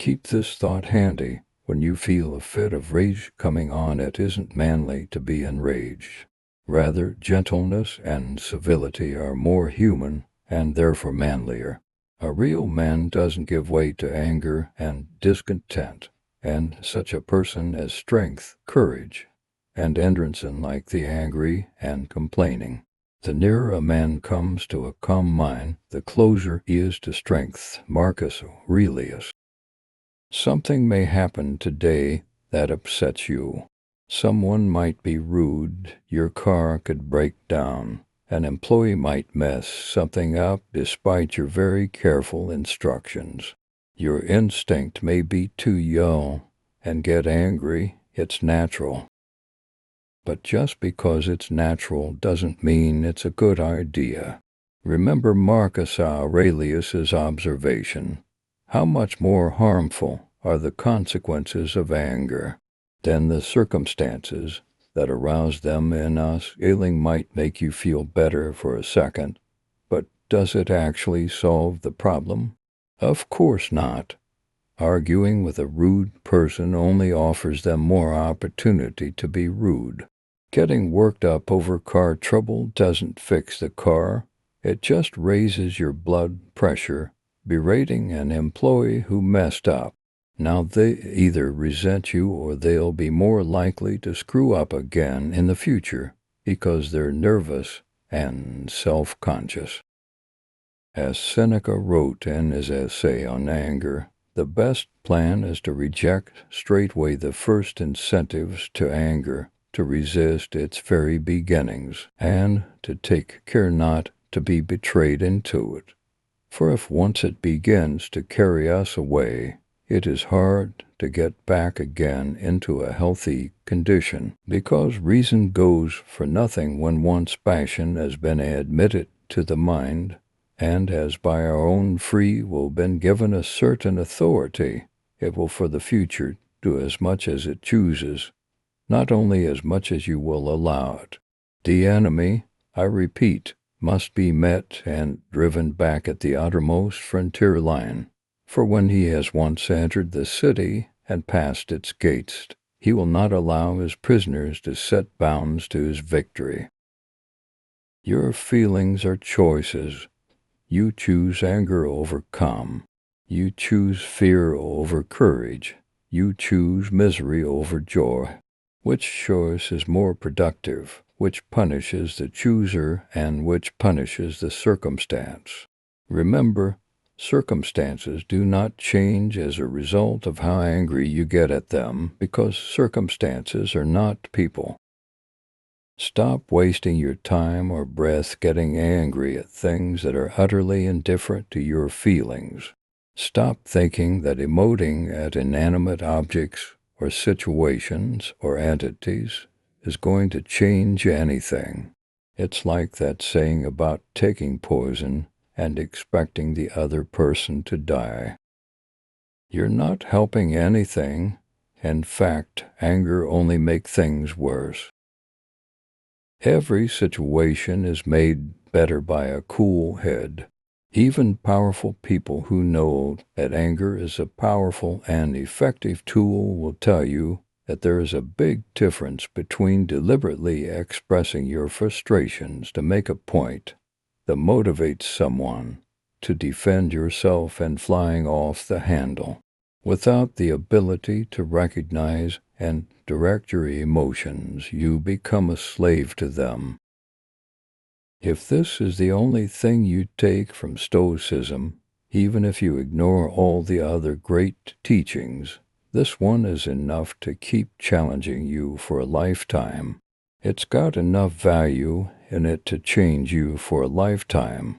Keep this thought handy. When you feel a fit of rage coming on, it isn't manly to be enraged. Rather, gentleness and civility are more human and therefore manlier. A real man doesn't give way to anger and discontent, and such a person has strength, courage, and endurance unlike the angry and complaining. The nearer a man comes to a calm mind, the closer he is to strength. Marcus Aurelius. Something may happen today that upsets you. Someone might be rude, your car could break down, an employee might mess something up despite your very careful instructions. Your instinct may be to yell and get angry. It's natural. But just because it's natural doesn't mean it's a good idea. Remember Marcus Aurelius's observation. How much more harmful are the consequences of anger than the circumstances that arouse them in us? Ailing might make you feel better for a second, but does it actually solve the problem? Of course not. Arguing with a rude person only offers them more opportunity to be rude. Getting worked up over car trouble doesn't fix the car. It just raises your blood pressure. Berating an employee who messed up. Now they either resent you or they'll be more likely to screw up again in the future because they're nervous and self-conscious. As Seneca wrote in his essay on anger, the best plan is to reject straightway the first incentives to anger, to resist its very beginnings, and to take care not to be betrayed into it. For if once it begins to carry us away, it is hard to get back again into a healthy condition, because reason goes for nothing when once passion has been admitted to the mind, and has by our own free will been given a certain authority. It will for the future do as much as it chooses, not only as much as you will allow it. The enemy, I repeat, must be met and driven back at the outermost frontier line. For when he has once entered the city and passed its gates, he will not allow his prisoners to set bounds to his victory. Your feelings are choices. You choose anger over calm. You choose fear over courage. You choose misery over joy. Which choice is more productive? Which punishes the chooser and which punishes the circumstance? Remember, circumstances do not change as a result of how angry you get at them, because circumstances are not people. Stop wasting your time or breath getting angry at things that are utterly indifferent to your feelings. Stop thinking that emoting at inanimate objects or situations or entities is going to change anything. It's like that saying about taking poison and expecting the other person to die. You're not helping anything. In fact, anger only makes things worse. Every situation is made better by a cool head. Even powerful people who know that anger is a powerful and effective tool will tell you that there is a big difference between deliberately expressing your frustrations to make a point that motivates someone to defend yourself and flying off the handle. Without the ability to recognize and direct your emotions, you become a slave to them. If this is the only thing you take from Stoicism, even if you ignore all the other great teachings, this one is enough to keep challenging you for a lifetime. It's got enough value in it to change you for a lifetime.